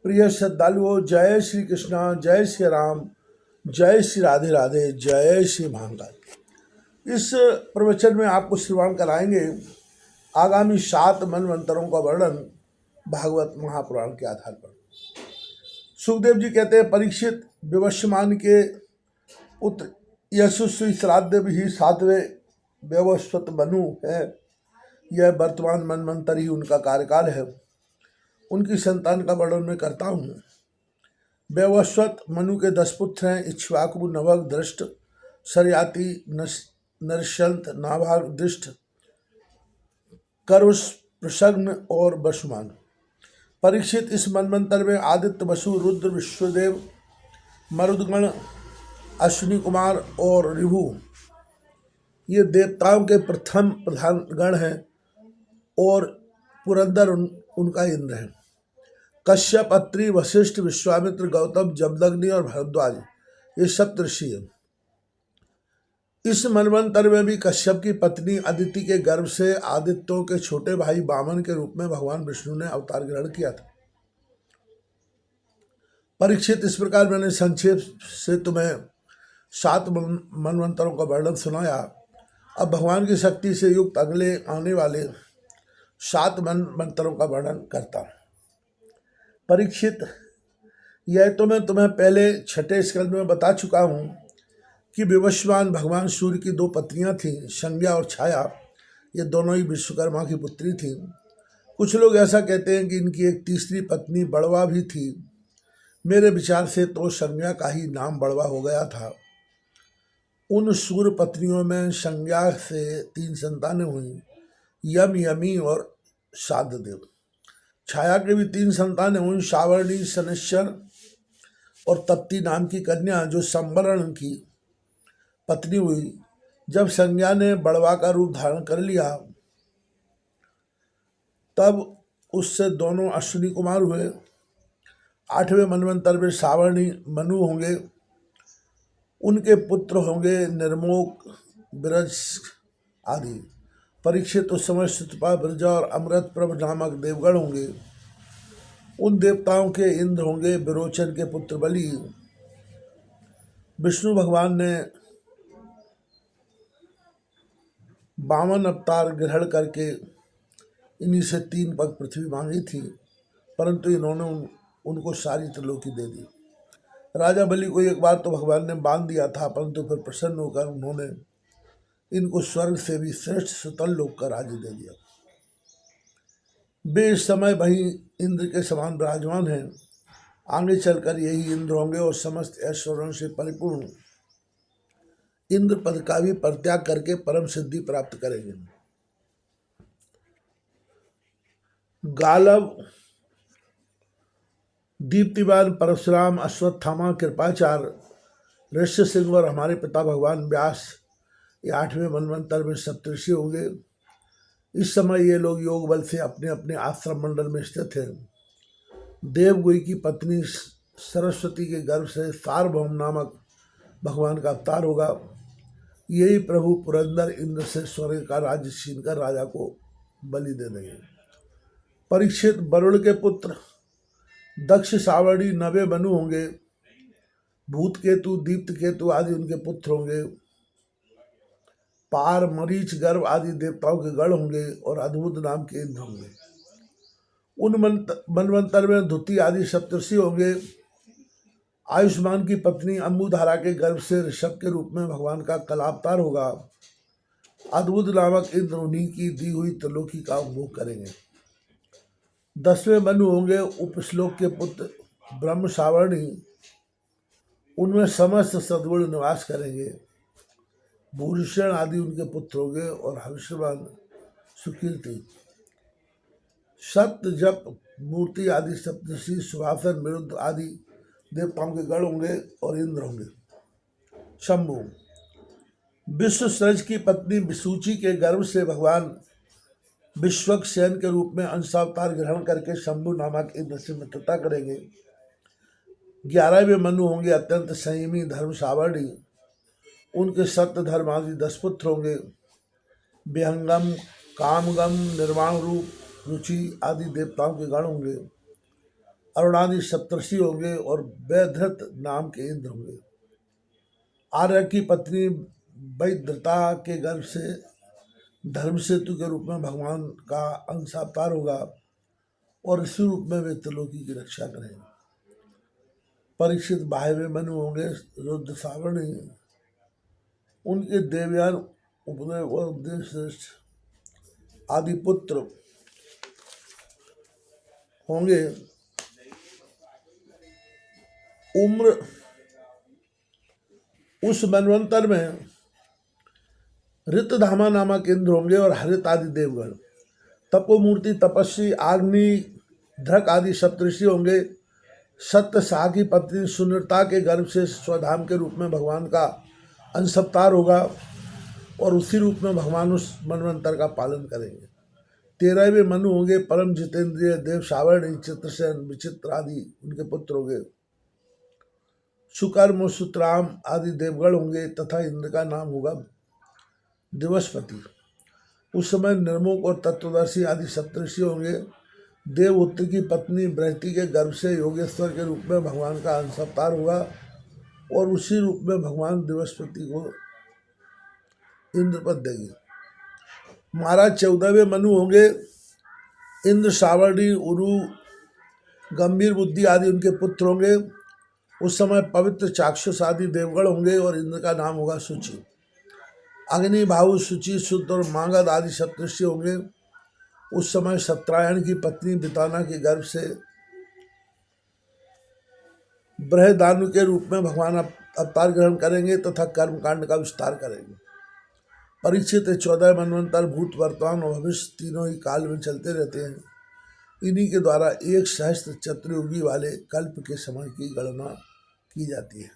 प्रिय श्रद्धालुओं, जय श्री कृष्णा, जय श्री राम, जय श्री राधे राधे, जय श्री महाकाल। इस प्रवचन में आपको श्रवण कराएंगे आगामी 7 मनवंतरों का वर्णन भागवत महापुराण के आधार पर। सुखदेव जी कहते हैं, परीक्षित, विवस्वान के पुत्र यशस्वी श्राद्ध ही 7वें व्यवस्वत मनु है। यह वर्तमान मनवंतर ही उनका कार्यकाल है। उनकी संतान का वर्णन मैं करता हूँ। व्यवस्वत मनु के 10 पुत्र हैं। इक्ष्वाकु, नवक, दृष्ट, शर्याति, नरशंत, नाभाग, दृष्ट, करुष, प्रसग्न और वसुमान। परीक्षित इस मनवंतर में आदित्य, वसु, रुद्र, विश्वदेव, मरुदगण, अश्विनी कुमार और ऋभु ये देवताओं के प्रथम प्रधान गण हैं और पुरंदर उनका इंद्र है। कश्यप, अत्रि, वशिष्ठ, विश्वामित्र, गौतम, जमदग्नि और भरद्वाज ये सप्तऋषि हैं। इस मनवंतर में भी कश्यप की पत्नी अदिति के गर्भ से आदित्यों के छोटे भाई वामन के रूप में भगवान विष्णु ने अवतार ग्रहण किया था। परीक्षित, इस प्रकार मैंने संक्षेप से तुम्हें 7 मनवंतरों का वर्णन सुनाया। अब भगवान की शक्ति से युक्त अगले आने वाले 7 मनवंतरों का वर्णन करता हूँ। परीक्षित, यह तो मैं तुम्हें पहले 6ठे स्कंद में बता चुका हूँ कि विवस्वान भगवान सूर्य की 2 पत्नियाँ थीं, संज्ञा और छाया। ये दोनों ही विश्वकर्मा की पुत्री थीं। कुछ लोग ऐसा कहते हैं कि इनकी एक तीसरी पत्नी बड़वा भी थी। मेरे विचार से तो संज्ञा का ही नाम बड़वा हो गया था। उन सूर्य पत्नियों में संज्ञा से 3 संतानें हुई, यम, यमी और साधदेव। छाया के भी 3 संतानें हुई, सावर्णी, शनिश्चर और तप्ती नाम की कन्या, जो संवरण की पत्नी हुई। जब संज्ञा ने बड़वा का रूप धारण कर लिया तब उससे दोनों अश्विनी कुमार हुए। 8वें मनवंतर में सावर्णी मनु होंगे। उनके पुत्र होंगे निर्मोक, ब्रज आदि। परीक्षित, उस समय सुतपा, ब्रज और अमृतप्रभ नामक देवगण होंगे। उन देवताओं के इंद्र होंगे विरोचन के पुत्र बलि। विष्णु भगवान ने वामन अवतार ग्रहण करके इन्हीं से 3 पग पृथ्वी मांगी थी, परंतु इन्होंने उनको सारी त्रिलोकी दे दी। राजा बलि को एक बार तो भगवान ने बांध दिया था, परंतु फिर प्रसन्न होकर उन्होंने इनको स्वर्ग से भी श्रेष्ठ सुतल लोक का राज्य दे दिया। वे इस समय वहीं इंद्र के समान विराजमान हैं। आगे चलकर यही इंद्र होंगे और समस्त ऐश्वर्यों से परिपूर्ण इंद्र पद का भी परित्याग करके परम सिद्धि प्राप्त करेंगे। गालव, दीप्तिवान, परशुराम, अश्वत्थामा, कृपाचार्य, ऋष्य सिंह और हमारे पिता भगवान व्यास ये 8वें मनवंतर में सप्तऋषि होंगे। इस समय ये लोग योग बल से अपने अपने आश्रम मंडल में स्थित हैं। देवगुई की पत्नी सरस्वती के गर्भ से सार्वभौम नामक भगवान का अवतार होगा। यही प्रभु पुरंदर इंद्र से स्वर्ग का राज्य छीनकर राजा को बलि दे देंगे। परीक्षित, वरुण के पुत्र दक्ष, सावर्णी, नवे मनु होंगे। भूत केतु, दीप्त केतु आदि उनके पुत्र होंगे। पार, मरीच, गर्भ आदि देवताओं के गण होंगे और अद्भुत नाम के इंद्र होंगे। उन मनवंतर में धुति आदि सप्तऋषि होंगे। आयुष्मान की पत्नी अम्बुधारा के गर्भ से ऋषभ के रूप में भगवान का कलावतार होगा। अद्भुत नामक इंद्र उन्हीं की दी हुई त्रिलोकी का उपभोग करेंगे। 10वें मनु होंगे उपश्लोक के पुत्र ब्रह्म, सावर्णी। उनमें समस्त सद्गुण निवास करेंगे। भूषण आदि उनके पुत्र होंगे और हविष्यवान सुकीर्ति। सत्य, जप, मूर्ति आदि सप्तऋषि, सुभासन, विरुद्ध आदि देवताओं के गण होंगे और इंद्र होंगे। शंभु, विश्वसृज की पत्नी विसूची के गर्भ से भगवान विश्वक्सेन के रूप में अंशावतार ग्रहण करके शंभु नामक इंद्र से मित्रता करेंगे। 11वें मनु होंगे अत्यंत संयमी धर्म, सावर्णी। उनके सत्य, धर्म आदि 10 पुत्र होंगे। विहंगम, कामगम, निर्वाण रूप, रुचि आदि देवताओं के गण होंगे। अरुणादि सप्तर्षि होंगे और वैधृत नाम के इंद्र होंगे। आर्य की पत्नी वैधृता के गर्भ से धर्म सेतु के रूप में भगवान का अंशावतार होगा और इसी रूप में वे त्रिलोकी की रक्षा करेंगे। परीक्षित बाह्य मनु होंगे रुद्र सावर्णी, उनके देवयान उपदय और देवश्रेष्ठ आदि पुत्र होंगे। उम्र उस मनवंतर में ऋतधामा नामक इंद्र होंगे और हरित आदि देवगण। तपोमूर्ति तपस्वी आग्नि ध्रक आदि सप्तऋषि होंगे। सत्य शाह की पत्नी सुनृता के गर्भ से स्वधाम के रूप में भगवान का अंशावतार होगा और उसी रूप में भगवान उस मनवंतर का पालन करेंगे। 13वें मनु होंगे परम जितेंद्रिय देव सावर्णी, चित्रसेन, विचित्र आदि उनके पुत्र होंगे। सुकर्म सुतराम आदि देवगण होंगे तथा इंद्र का नाम होगा दिवसपति। उस समय निर्मुख और तत्वदर्शी आदि सप्तऋषि होंगे। देवउत्र की पत्नी बृहति के गर्भ से योगेश्वर के रूप में भगवान का अंशावतार होगा और उसी रूप में भगवान दिवसपति को इंद्र पद देंगे। महाराज 14वें मनु होंगे इंद्र, सावर्णी, उरु, गंभीर बुद्धि आदि उनके पुत्र होंगे। उस समय पवित्र चाक्षुष आदि देवगण होंगे और इंद्र का नाम होगा शुचि। अग्नि, भाऊ, शुचि, शुद्ध और मांगध आदि सप्तऋषि होंगे। उस समय सत्रायण की पत्नी बिताना के गर्भ से बृहदानु के रूप में भगवान अवतार ग्रहण करेंगे तथा कर्मकांड का विस्तार करेंगे। परीक्षित 14 मनवंतर भूत, वर्तमान और भविष्य तीनों ही काल में चलते रहते हैं। इन्हीं के द्वारा 1 सहस्त्र चतुर्युगी वाले कल्प के समय की गणना की जाती है।